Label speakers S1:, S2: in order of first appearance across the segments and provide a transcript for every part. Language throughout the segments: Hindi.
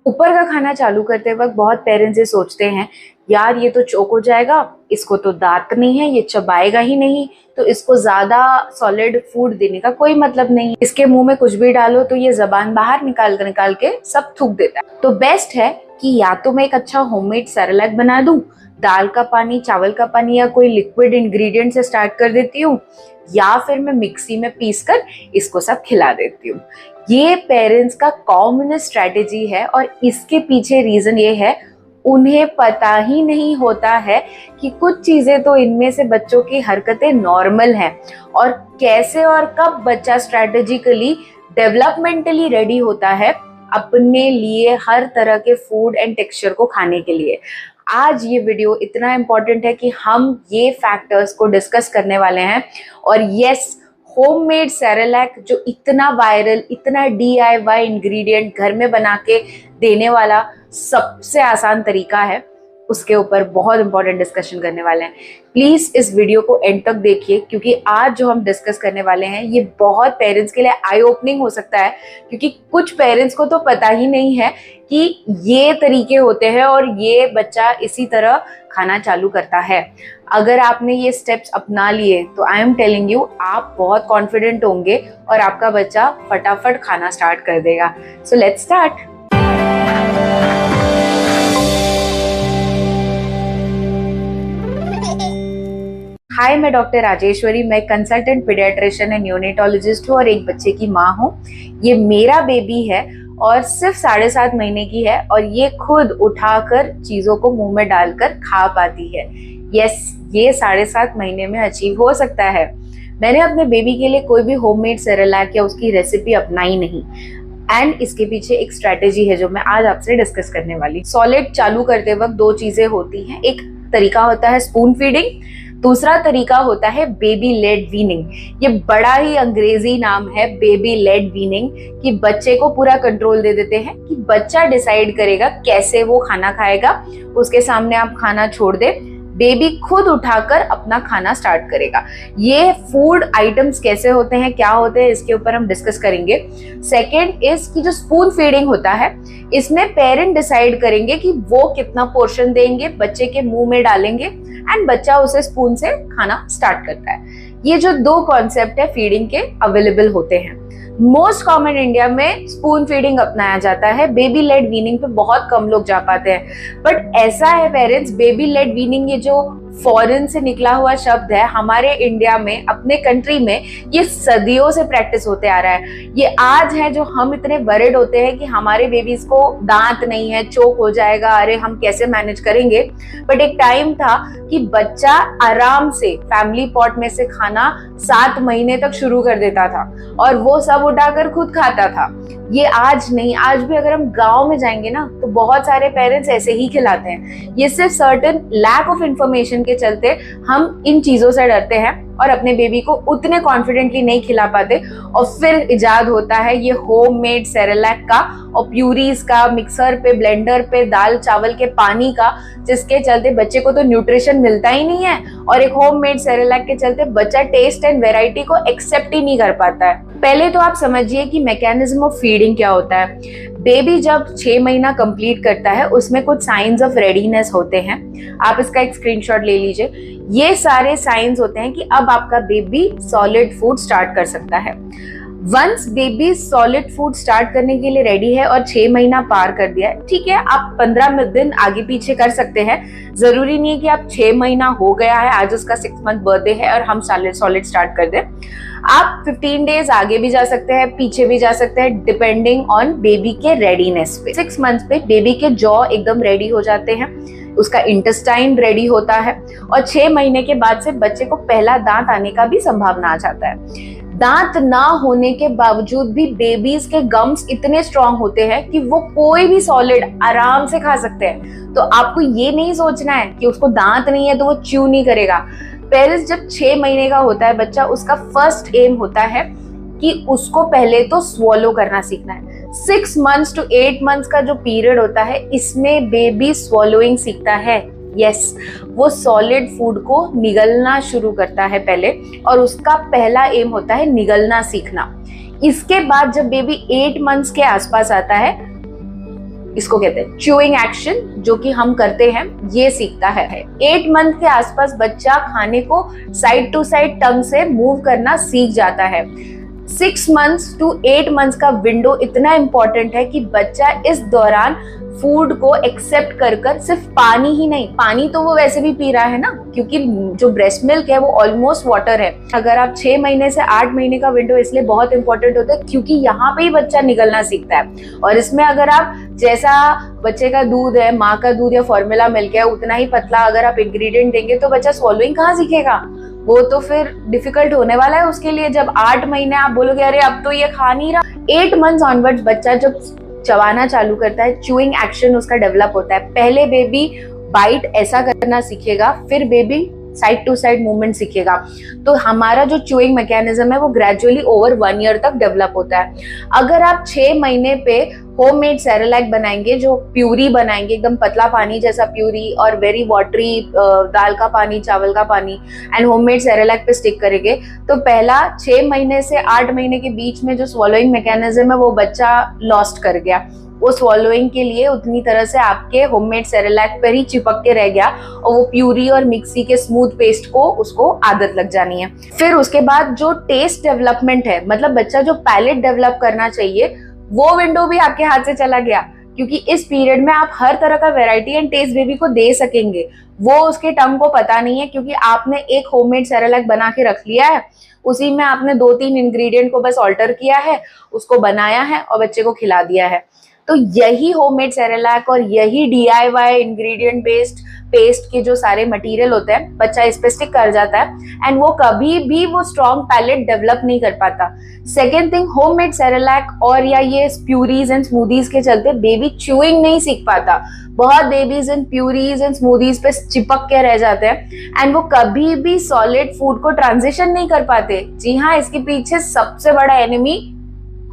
S1: ऊपर का खाना चालू करते वक्त बहुत पेरेंट्स ये सोचते हैं, यार ये तो चोक हो जाएगा, इसको तो दांत नहीं है, ये चबाएगा ही नहीं, तो इसको ज्यादा सॉलिड फूड देने का कोई मतलब नहीं, इसके मुंह में कुछ भी डालो तो ये जबान बाहर निकाल निकाल के सब थूक देता है। तो बेस्ट है कि या तो मैं एक अच्छा होममेड सेरेलैक बना दूं, दाल का पानी, चावल का पानी या कोई लिक्विड इंग्रेडिएंट से स्टार्ट कर देती हूँ, या फिर मैं मिक्सी में पीस कर इसको सब खिला देती हूँ। ये पेरेंट्स का कॉमन स्ट्रेटेजी है और इसके पीछे रीजन ये है, उन्हें पता ही नहीं होता है कि कुछ चीजें तो इनमें से बच्चों की हरकतें नॉर्मल हैं और कैसे और कब बच्चा स्ट्रेटेजिकली डेवलपमेंटली रेडी होता है अपने लिए हर तरह के फूड एंड टेक्सचर को खाने के लिए। आज ये वीडियो इतना इम्पोर्टेंट है कि हम ये फैक्टर्स को डिस्कस करने वाले हैं। और यस, होममेड सेरेलैक जो इतना वायरल, इतना DIY इंग्रेडिएंट घर में बना के देने वाला सबसे आसान तरीका है, उसके ऊपर बहुत इंपॉर्टेंट डिस्कशन करने वाले हैं। प्लीज इस वीडियो को एंड तक देखिए, क्योंकि आज जो हम डिस्कस करने वाले हैं ये बहुत पेरेंट्स के लिए आई ओपनिंग हो सकता है, क्योंकि कुछ पेरेंट्स को तो पता ही नहीं है कि ये तरीके होते हैं और ये बच्चा इसी तरह खाना चालू करता है। अगर आपने ये स्टेप्स अपना लिए तो आई एम टेलिंग यू, आप बहुत कॉन्फिडेंट होंगे और आपका बच्चा फटाफट खाना स्टार्ट कर देगा। So let's start. हाय, मैं डॉक्टर राजेश्वरी, मैं कंसल्टेंट पीडियाट्रिशियन एंड न्यूनेटोलॉजिस्ट हूँ और एक बच्चे की माँ हूँ। ये मेरा बेबी है और सिर्फ 7.5 महीने की है और ये खुद उठाकर चीजों को मुंह में डालकर खा पाती है। यस, ये 7.5 महीने में अचीव हो सकता है। मैंने अपने बेबी के लिए कोई भी होममेड सेरेलैक या उसकी रेसिपी अपनाई नहीं, एंड इसके पीछे एक स्ट्रेटेजी है जो मैं आज आपसे डिस्कस करने वाली। सॉलिड चालू करते वक्त दो चीजें होती हैं, एक तरीका होता है स्पून फीडिंग, दूसरा तरीका होता है बेबी लेड वीनिंग। ये बड़ा ही अंग्रेजी नाम है, बेबी लेड वीनिंग, कि बच्चे को पूरा कंट्रोल दे देते हैं कि बच्चा डिसाइड करेगा कैसे वो खाना खाएगा, उसके सामने आप खाना छोड़ दे, बेबी खुद उठाकर अपना खाना स्टार्ट करेगा। ये फूड आइटम्स कैसे होते हैं, क्या होते हैं, इसके ऊपर हम डिस्कस करेंगे। सेकेंड इज कि जो स्पून फीडिंग होता है, इसमें पेरेंट डिसाइड करेंगे कि वो कितना पोर्शन देंगे, बच्चे के मुंह में डालेंगे एंड बच्चा उसे स्पून से खाना स्टार्ट करता है। ये जो दो कॉन्सेप्ट है फीडिंग के अवेलेबल होते हैं। मोस्ट कॉमन इंडिया में स्पून फीडिंग अपनाया जाता है, बेबी लेड वीनिंग पे बहुत कम लोग जा पाते हैं। बट ऐसा है पेरेंट्स, बेबी लेड वीनिंग ये जो फॉरेन से निकला हुआ शब्द है, हमारे इंडिया में, अपने कंट्री में ये सदियों से प्रैक्टिस होते आ रहा है। ये आज है जो हम इतने वरिड होते हैं कि हमारे बेबीज को दांत नहीं है, चोक हो जाएगा, अरे हम कैसे मैनेज करेंगे। बट एक टाइम था कि बच्चा आराम से फैमिली पॉट में से खाना 7 महीने तक शुरू कर देता था और वो सब उठाकर खुद खाता था। ये आज नहीं, आज भी अगर हम गांव में जाएंगे ना तो बहुत सारे पेरेंट्स ऐसे ही खिलाते हैं। ये सिर्फ सर्टेन लैक ऑफ इंफॉर्मेशन के चलते हम इन चीजों से डरते हैं और अपने बेबी को उतने कॉन्फिडेंटली नहीं खिला पाते, और फिर इजाद होता है ये होममेड सेरेलैक का और प्यूरीज का, मिक्सर पे, ब्लेंडर पे, दाल चावल के पानी का, जिसके चलते बच्चे को तो न्यूट्रिशन मिलता ही नहीं है और एक होममेड सेरेलैक के चलते बच्चा टेस्ट एंड वेराइटी को एक्सेप्ट ही नहीं कर पाता है। पहले तो आप समझिए कि मैकेनिज्म ऑफ फीडिंग क्या होता है। बेबी जब 6 महीना कंप्लीट करता है उसमें कुछ साइंस ऑफ रेडीनेस होते हैं। आप इसका एक स्क्रीनशॉट ले लीजिए। ये सारे साइंस होते हैं कि अब आपका बेबी सॉलिड फूड स्टार्ट कर सकता है। Once baby solid food start करने के लिए रेडी है और 6 महीना पार कर दिया है, ठीक है, आप 15 दिन आगे पीछे कर सकते हैं। जरूरी नहीं है कि आप 6 महीना हो गया है, आज उसका 6 मंथ बर्थडे है और हम सॉलिड स्टार्ट कर दें। आप 15 डेज आगे भी जा सकते हैं, पीछे भी जा सकते हैं, डिपेंडिंग ऑन बेबी के रेडीनेस पे। 6 मंथ पे बेबी के जॉ एकदम रेडी हो जाते हैं, उसका इंटेस्टाइन रेडी होता है और 6 महीने के बाद से बच्चे को पहला दांत आने का भी संभावना आ जाता है। दांत ना होने के बावजूद भी बेबीज के गम्स इतने स्ट्रांग होते हैं कि वो कोई भी सॉलिड आराम से खा सकते हैं। तो आपको ये नहीं सोचना है कि उसको दांत नहीं है तो वो च्यू नहीं करेगा। पेरेंट्स जब 6 महीने का होता है बच्चा, उसका फर्स्ट एम होता है कि उसको पहले तो स्वॉलो करना सीखना है। 6 मंथ्स to 8 मंथ्स का जो पीरियड होता है, इसमें बेबी स्वॉलोइंग सीखता है। यस, वो सॉलिड फूड को निगलना शुरू करता है पहले, और उसका पहला एम होता है निगलना सीखना। इसके बाद जब बेबी 8 मंथ्स के आसपास आता है इसको कहते हैं च्यूइंग एक्शन, जो कि हम करते हैं, ये सीखता है। 8 मंथ के आसपास बच्चा खाने को साइड टू साइड टंग से मूव करना सीख जाता है। 6 मंथ्स टू 8 मंथ्स का विंडो इतना इंपॉर्टेंट है कि बच्चा इस दौरान फूड को एक्सेप्ट कर सिर्फ पानी ही नहीं, पानी तो वो वैसे भी पी रहा है ना, क्योंकि जो ब्रेस्ट मिल्क है वो ऑलमोस्ट वाटर है। अगर आप 6 महीने से 8 महीने का विंडो इसलिए बहुत इंपॉर्टेंट होता है क्योंकि यहाँ पे ही बच्चा निगलना सीखता है। और इसमें अगर आप जैसा बच्चे का दूध है, माँ का दूध या फॉर्मूला मिल्क है, उतना ही पतला अगर आप इंग्रेडिएंट देंगे तो बच्चा स्वॉलोइंग कहाँ सीखेगा? वो तो फिर डिफिकल्ट होने वाला है उसके लिए। जब 8 महीने आप बोलोगे अरे अब तो ये खा नहीं रहा। 8 मंथ्स ऑनवर्ड्स बच्चा जब चबाना चालू करता है, च्यूइंग एक्शन उसका डेवलप होता है। पहले बेबी बाइट ऐसा करना सीखेगा, फिर baby side to side movement सीखेगा। तो हमारा जो च्यूइंग मैकेनिज्म है वो ग्रेजुअली ओवर 1 ईयर तक डेवलप होता है। अगर आप 6 महीने पे होममेड सेरेलैक बनाएंगे, जो प्यूरी बनाएंगे, एकदम पतला पानी जैसा प्यूरी और वेरी वाटरी दाल का पानी, चावल का पानी, एंड होममेड सेरेलैक पे स्टिक करेंगे, तो पहला 6 महीने से 8 महीने के बीच में जो स्वॉलोइंग मैकेनिज्म है वो बच्चा लॉस्ट कर गया। वो स्वॉलोइंग के लिए उतनी तरह से आपके होममेड सेरेलैक पर ही चिपक के रह गया और वो प्यूरी और मिक्सी के स्मूथ पेस्ट को उसको आदत लग जानी है। फिर उसके बाद जो टेस्ट डेवलपमेंट है, मतलब बच्चा जो पैलेट डेवलप करना चाहिए, वो विंडो भी आपके हाथ से चला गया, क्योंकि इस पीरियड में आप हर तरह का वैरायटी एंड टेस्ट बेबी को दे सकेंगे। वो उसके टंग को पता नहीं है क्योंकि आपने एक होममेड सेरेलैक बना के रख लिया है, उसी में आपने 2-3 इंग्रेडिएंट को बस ऑल्टर किया है, उसको बनाया है और बच्चे को खिला दिया है। तो यही होममेड सेरेलैक और यही DIY इंग्रेडिएंट बेस्ड पेस्ट के जो सारे मटेरियल होते हैं, बच्चा इस पे स्टिक कर जाता है एंड वो कभी भी वो स्ट्रॉन्ग पैलेट डेवलप नहीं कर पाता। सेकेंड थिंग, होममेड सेरेलैक और या ये प्यूरीज एंड स्मूदीज के चलते बेबी च्यूइंग नहीं सीख पाता। बहुत babies in purees and smoothies पे चिपक के रह जाते हैं एंड वो कभी भी सॉलिड फूड को ट्रांजिशन नहीं कर पाते। जी हाँ, इसके पीछे सबसे बड़ा एनिमी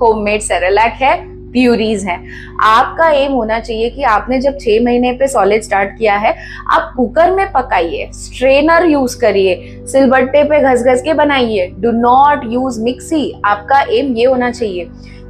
S1: होममेड सेरेलैक है, प्यूरीज हैं। आपका एम होना चाहिए कि आपने जब 6 महीने पे सॉलिड स्टार्ट किया है, आप कुकर में पकाइए, स्ट्रेनर यूज करिए, सिलबट्टे पे घस घस के बनाइए, डू नॉट यूज मिक्सी। आपका एम ये होना चाहिए।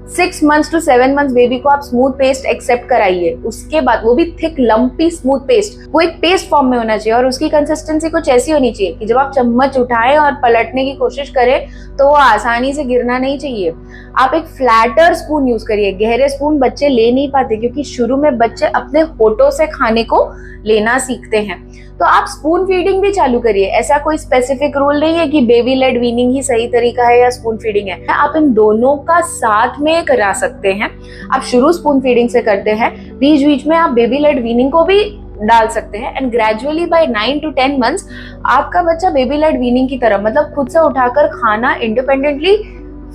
S1: 6 मंथ्स टू 7 मंथ्स बेबी को आप स्मूथ पेस्ट एक्सेप्ट कराइए, उसके बाद वो भी थिक लंपी स्मूथ पेस्ट, वो एक पेस्ट फॉर्म में होना चाहिए और उसकी कंसिस्टेंसी कुछ ऐसी होनी चाहिए कि जब आप चम्मच उठाएं और पलटने की कोशिश करें तो वो आसानी से गिरना नहीं चाहिए। आप एक फ्लैटर स्पून यूज करिए। गहरे स्पून बच्चे ले नहीं पाते क्योंकि शुरू में बच्चे अपने होठों से खाने को लेना सीखते हैं, तो आप स्पून फीडिंग भी चालू करिए। ऐसा कोई स्पेसिफिक रूल नहीं है कि बेबी लेड वीनिंग ही सही तरीका है या स्पून फीडिंग है, आप इन दोनों का साथ में करा सकते हैं। आप शुरू स्पून फीडिंग से करते हैं, बीच बीच में आप बेबी लेड वीनिंग को भी डाल सकते हैं and gradually by 9 to 10 months आपका बच्चा बेबी लेड वीनिंग की तरह, मतलब खुद से उठाकर खाना इंडिपेंडेंटली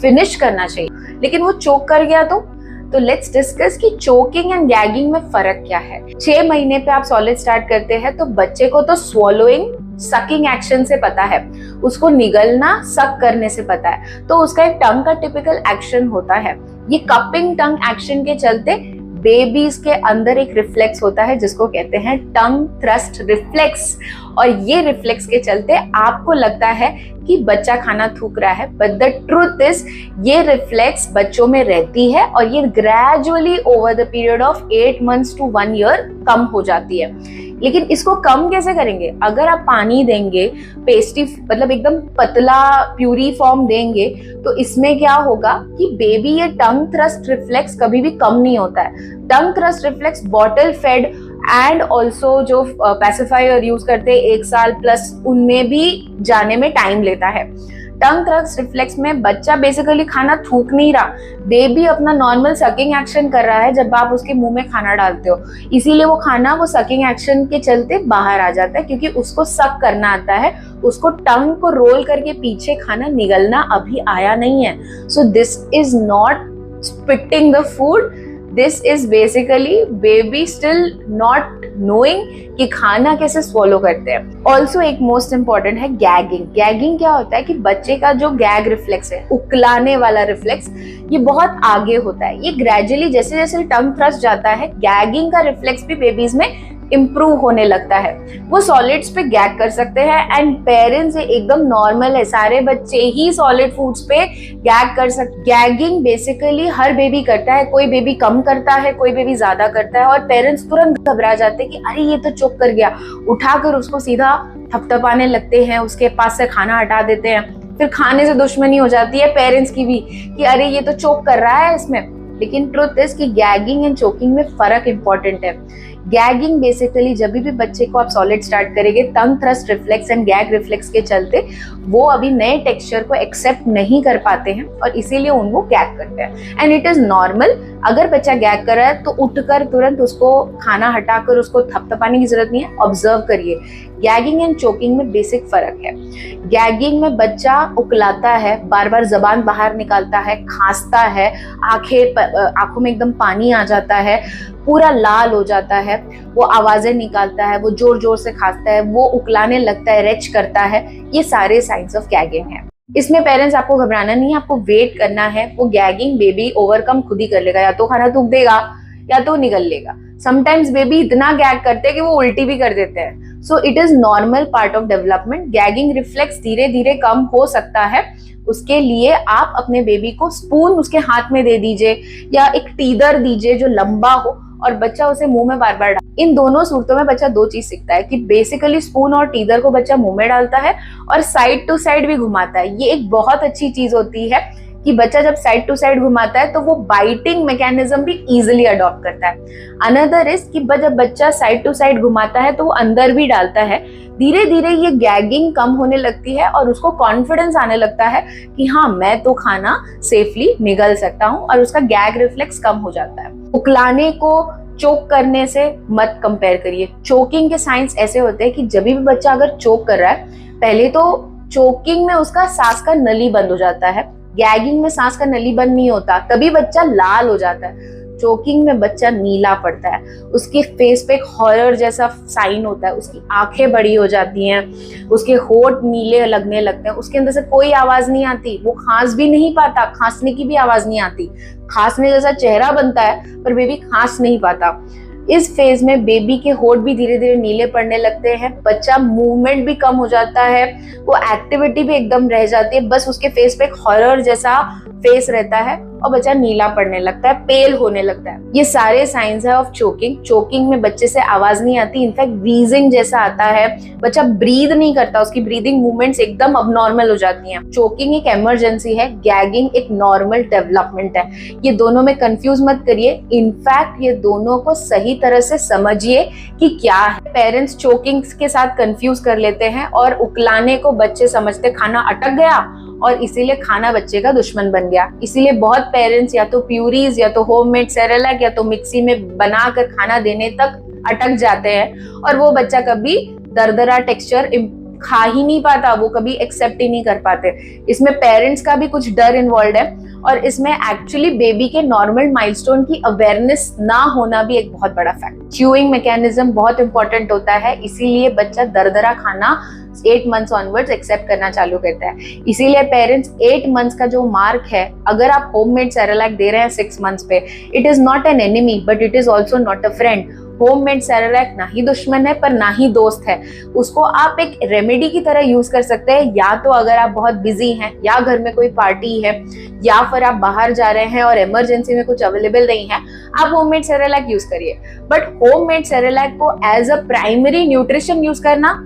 S1: फिनिश करना चाहिए। लेकिन वो चोक कर गया तो लेट्स डिस्कस कि चोकिंग एंड गैगिंग में फर्क क्या है। 6 महीने पे आप सॉलिड स्टार्ट करते हैं तो बच्चे को तो स्वॉलोइंग सकिंग एक्शन से पता है, उसको निगलना सक करने से पता है, तो उसका एक टंग का टिपिकल एक्शन होता है। ये कपिंग टंग एक्शन के चलते बेबीज के अंदर एक रिफ्लेक्स होता है जिसको कहते हैं टंग थ्रस्ट रिफ्लेक्स, और ये रिफ्लेक्स के चलते आपको लगता है कि बच्चा खाना थूक रहा है, बट द ट्रुथ इज ये रिफ्लेक्स बच्चों में रहती है और ये gradually over the period of 8 months to 1 year कम हो जाती है। लेकिन इसको कम कैसे करेंगे? अगर आप पानी देंगे, पेस्टी मतलब एकदम पतला प्यूरी फॉर्म देंगे, तो इसमें क्या होगा कि बेबी ये टंग थ्रस्ट रिफ्लेक्स कभी भी कम नहीं होता है। Tongue thrust reflex bottle fed and also जो पैसिफायर यूज करते हैं 1 साल प्लस, उनमें भी जाने में टाइम लेता है। टंग थ्रस्ट रिफ्लेक्स में बच्चा बेसिकली खाना थूक नहीं रहा, बेबी अपना नॉर्मल सकिंग एक्शन कर रहा है जब आप उसके मुंह में खाना डालते हो, इसीलिए वो खाना वो सकिंग एक्शन के चलते बाहर आ जाता है क्योंकि उसको सक करना आता है, उसको टंग को रोल करके पीछे खाना निगलना अभी आया नहीं है। So this is not spitting the food, this is basically baby still not knowing कि खाना कैसे स्वॉलो करते हैं। ऑल्सो एक मोस्ट इंपॉर्टेंट है गैगिंग। गैगिंग क्या होता है कि बच्चे का जो गैग रिफ्लेक्स है, उकलाने वाला रिफ्लेक्स, ये बहुत आगे होता है। ये ग्रेजुअली जैसे जैसे टंग थ्रस्ट जाता है, गैगिंग का रिफ्लेक्स भी बेबीज में इम्प्रूव होने लगता है, वो सॉलिड्स पे गैग कर सकते हैं। एंड पेरेंट्स एकदम नॉर्मल है, सारे बच्चे ही सॉलिड फूड्स पे गैग कर सकते। गैगिंग बेसिकली हर बेबी करता है, कोई बेबी कम करता है, कोई बेबी ज्यादा करता है, और पेरेंट्स तुरंत घबरा जाते हैं कि अरे ये तो चोक कर गया, उठाकर उसको सीधा थपथपाने लगते हैं, उसके पास से खाना हटा देते हैं। फिर खाने से दुश्मनी हो जाती है पेरेंट्स की भी कि अरे ये तो चोक कर रहा है इसमें। लेकिन ट्रुथ इज कि गैगिंग एंड चोकिंग में फर्क इंपॉर्टेंट है। गैगिंग बेसिकली जब भी बच्चे को आप सॉलिड स्टार्ट करेंगे, tongue thrust reflex and gag reflex के चलते वो अभी नए टेक्सचर को एक्सेप्ट नहीं कर पाते हैं और इसीलिए उनको गैग करते हैं। And it is normal. अगर बच्चा गैग कर रहा है तो उठकर तुरंत उसको खाना हटाकर उसको थपथपाने की जरूरत नहीं है, ऑब्जर्व करिए। गैगिंग एंड चोकिंग में बेसिक फर्क है। गैगिंग में बच्चा उकलाता है, बार बार जबान बाहर निकालता है, खांसता है, आंखों में एकदम पानी आ जाता है, पूरा लाल हो जाता है, वो आवाजें निकालता है, वो जोर जोर से खांसता है, वो उकलाने लगता है, रेच करता है। ये सारे साइंस ऑफ गैगिंग है। इसमें पेरेंट्स आपको घबराना नहीं है, आपको वेट करना है। वो गैगिंग बेबी ओवरकम खुद ही कर लेगा, या तो खाना थूक देगा या तो निगल लेगा। समटाइम्स बेबी इतना गैग करते हैं कि वो उल्टी भी कर देते हैं। So it is normal part of development. Gagging reflex धीरे धीरे कम हो सकता है, उसके लिए आप अपने बेबी को स्पून उसके हाथ में दे दीजिए या एक टीदर दीजिए जो लंबा हो और बच्चा उसे मुंह में बार बार डाले। इन दोनों सूरतों में बच्चा दो चीज सीखता है कि बेसिकली स्पून और टीदर को बच्चा मुंह में डालता है और साइड टू साइड भी घुमाता है। ये एक बहुत अच्छी चीज होती है कि बच्चा जब साइड टू साइड घुमाता है तो वो बाइटिंग मैकेनिज्म भी इजीली अडॉप्ट करता है। अनदर इज कि जब बच्चा साइड टू साइड घुमाता है तो वो अंदर भी डालता है। धीरे धीरे ये गैगिंग कम होने लगती है और उसको कॉन्फिडेंस आने लगता है कि हाँ मैं तो खाना सेफली निगल सकता हूँ, और उसका गैग रिफ्लेक्स कम हो जाता है। उकलाने को चोक करने से मत कंपेयर करिए। चोकिंग के साइंस ऐसे होते हैं कि जब भी बच्चा अगर चोक कर रहा है, पहले तो चोकिंग में उसका सांस का नली बंद हो जाता है, गैगिंग में सांस का नली बंद नहीं होता, तभी बच्चा लाल हो जाता है। चोकिंग में बच्चा नीला पड़ता है, उसके फेस पे एक हॉरर जैसा साइन होता है, उसकी आंखें बड़ी हो जाती हैं, उसके होंठ नीले लगने लगते हैं, उसके अंदर से कोई आवाज नहीं आती, वो खांस भी नहीं पाता, खांसने की भी आवाज नहीं आती। खांसने जैसा चेहरा बनता है पर बेबी खांस नहीं पाता। इस फेज में बेबी के होंठ भी धीरे धीरे नीले पड़ने लगते हैं, बच्चा मूवमेंट भी कम हो जाता है, वो एक्टिविटी भी एकदम रह जाती है, बस उसके फेस पे एक हॉरर जैसा फेस रहता है और बच्चा नीला पड़ने लगता है, पेल होने लगता है। ये सारे साइंस है ऑफ चोकिंग। चोकिंग में बच्चे से आवाज नहीं आती, इनफैक्ट व्हीजिंग जैसा आता है, बच्चा ब्रीद नहीं करता, उसकी ब्रीदिंग मूवमेंट्स एकदम अबनॉर्मल हो जाती हैं। चोकिंग एक इमरजेंसी है, गैगिंग एक नॉर्मल डेवलपमेंट है। ये दोनों में कंफ्यूज मत करिए, इनफैक्ट ये दोनों को सही तरह से समझिए कि क्या है। पेरेंट्स चोकिंग के साथ कंफ्यूज कर लेते हैं और उकलाने को बच्चे समझते खाना अटक गया और इसीलिए खाना बच्चे का दुश्मन बन गया। इसीलिए बहुत पेरेंट्स या तो प्यूरीज या तो होममेड सेरेलैक या तो मिक्सी में बनाकर खाना देने तक अटक जाते हैं और वो बच्चा कभी दरदरा टेक्सचर खा ही नहीं पाता, वो कभी एक्सेप्ट ही नहीं कर पाते। इसमें पेरेंट्स का भी कुछ डर इन्वॉल्व है और इसमें एक्चुअली बेबी के नॉर्मल माइलस्टोन की अवेयरनेस ना होना भी एक बहुत बड़ा फैक्ट। च्यूइंग मैकेनिज्म बहुत इंपॉर्टेंट होता है, इसीलिए बच्चा दरदरा खाना 8 मंथ्स ऑनवर्ड्स एक्सेप्ट करना चालू करता है। इसीलिए पेरेंट्स 8 मंथ्स का जो मार्क है, अगर आप होममेड सेरेलैक दे रहे हैं 6 मंथ्स पे, it is not an enemy but it is also not a friend. Homemade Cerelac ना ही दुश्मन है पर ना ही दोस्त है, उसको आप एक रेमेडी की तरह यूज कर सकते हैं। या तो अगर आप बहुत बिजी हैं या घर में कोई पार्टी है या फिर आप बाहर जा रहे हैं और इमरजेंसी में कुछ अवेलेबल नहीं है, आप होममेड सेरेलैक यूज करिए। बट होममेड सेरेलैक को as a primary nutrition use करना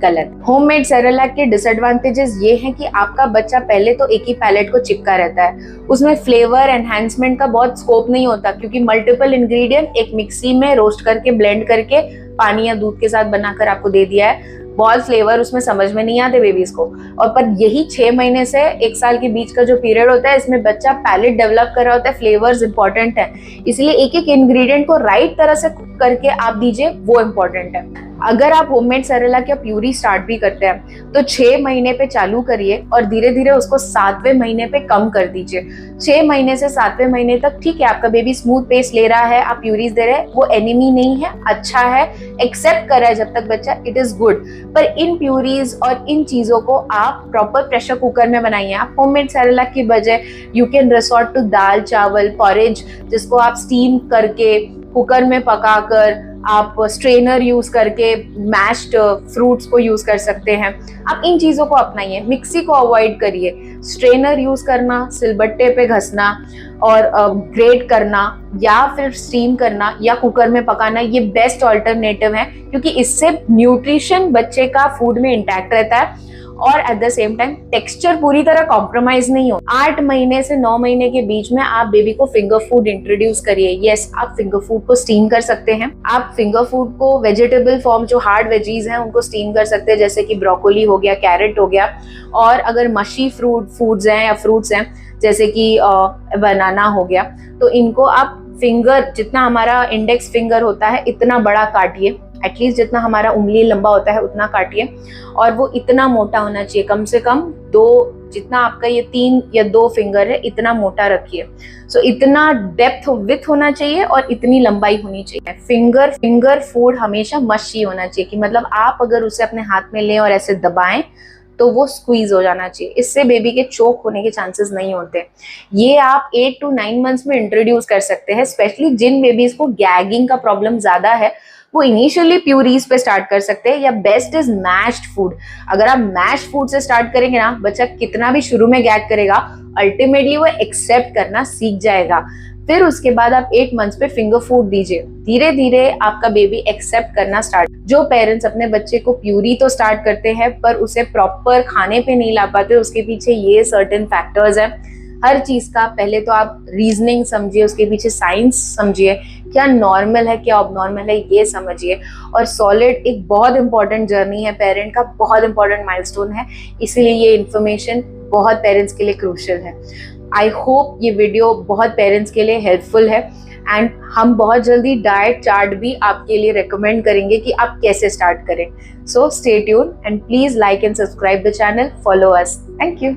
S1: गलत। होममेड सेरेलैक के डिसएडवांटेजेस ये हैं कि आपका बच्चा पहले तो एक ही पैलेट को चिपका रहता है, उसमें फ्लेवर एनहांसमेंट का बहुत स्कोप नहीं होता क्योंकि मल्टीपल इंग्रेडिएंट एक मिक्सी में रोस्ट करके ब्लेंड करके पानी या दूध के साथ बनाकर आपको दे दिया है। बहुत फ्लेवर उसमें समझ में नहीं आते बेबीज को। और पर यही 6 महीने से 1 साल के बीच का जो पीरियड होता है, इसमें बच्चा पैलेट डेवलप कर रहा होता है, फ्लेवर्स इंपॉर्टेंट है, इसलिए एक एक इंग्रेडिएंट को राइट तरह से कुक करके आप दीजिए, वो इम्पोर्टेंट है। अगर आप होममेड सेरेलैक या प्यूरी स्टार्ट भी करते हैं तो 6 महीने पे चालू करिए और धीरे धीरे उसको 7वें महीने पे कम कर दीजिए। 6 महीने से 7वें महीने तक ठीक है, आपका बेबी स्मूथ पेस ले रहा है, आप प्यूरीज दे रहे हैं, वो एनिमी नहीं है, अच्छा है, एक्सेप्ट कर रहा है जब तक बच्चा, इट इज गुड। पर इन प्यूरीज और इन चीजों को आप प्रॉपर प्रेशर कुकर में बनाइए। आप होममेड सेरेलैक की बजाय यू कैन रिसोर्ट टू दाल चावल पॉरेज, जिसको आप स्टीम करके कुकर में पकाकर आप स्ट्रेनर यूज करके मैश्ड फ्रूट्स को यूज कर सकते हैं। आप इन चीजों को अपनाइए, मिक्सी को अवॉइड करिए। स्ट्रेनर यूज करना, सिलबट्टे पे घसना और ग्रेट करना या फिर स्टीम करना या कुकर में पकाना, ये बेस्ट ऑल्टरनेटिव है, क्योंकि इससे न्यूट्रिशन बच्चे का फूड में इंटैक्ट रहता है और at the same time texture पूरी तरह कॉम्प्रोमाइज नहीं हो। 8 महीने से 9 महीने के बीच में आप बेबी को फिंगर फूड इंट्रोड्यूस करिए। यस, आप फिंगर फूड को स्टीम कर सकते हैं। आप फिंगर फूड को वेजिटेबल फॉर्म, जो हार्ड वेजीज हैं उनको स्टीम कर सकते हैं, जैसे कि ब्रोकोली हो गया, कैरेट हो गया। और अगर मशी फूड्स हैं या फ्रूट्स हैं जैसे कि बनाना हो गया, तो इनको आप फिंगर, जितना हमारा इंडेक्स फिंगर होता है इतना बड़ा काटिए, एटलीस्ट जितना हमारा उंगली लंबा होता है उतना काटिए, और वो इतना मोटा होना चाहिए, कम से कम 2, जितना आपका ये 3 या 2 फिंगर है इतना मोटा रखिए। सो इतना डेप्थ विथ होना चाहिए और इतनी लंबाई होनी चाहिए। फिंगर फूड हमेशा मशी होना चाहिए, कि मतलब आप अगर उसे अपने हाथ में लें और ऐसे दबाएं तो वो स्क्वीज हो जाना चाहिए। इससे बेबी के चोक होने के चांसेस नहीं होते। ये आप 8 to 9 मंथ्स में इंट्रोड्यूस कर सकते हैं। स्पेशली जिन बेबीज को गैगिंग का प्रॉब्लम ज्यादा है, वो इनिशियली प्यूरीज पे स्टार्ट कर सकते हैं, या बेस्ट इज मैश्ड फूड। अगर आप मैश्ड फूड से स्टार्ट करेंगे ना, बच्चा कितना भी शुरू में गैग करेगा, अल्टीमेटली वो एक्सेप्ट करना सीख जाएगा। फिर उसके बाद आप 8 मंथ्स पे फिंगर फूड दीजिए, धीरे धीरे आपका बेबी एक्सेप्ट करना स्टार्ट। जो पेरेंट्स अपने बच्चे को प्यूरी तो स्टार्ट करते हैं पर उसे प्रॉपर खाने पे नहीं ला पाते, उसके पीछे ये सर्टेन फैक्टर्स हैं। हर चीज का पहले तो आप रीजनिंग समझिए, उसके पीछे साइंस समझिए, क्या नॉर्मल है क्या ऑबनॉर्मल है ये समझिए। और सॉलिड एक बहुत इंपॉर्टेंट जर्नी है, पेरेंट का बहुत इंपॉर्टेंट माइलस्टोन है, इसलिए ये इन्फॉर्मेशन बहुत पेरेंट्स के लिए क्रूशियल है। आई होप ये वीडियो बहुत पेरेंट्स के लिए हेल्पफुल है, एंड हम बहुत जल्दी डाइट चार्ट भी आपके लिए रेकमेंड करेंगे कि आप कैसे स्टार्ट करें। So stay tune and please like and subscribe the channel, follow us. Thank you.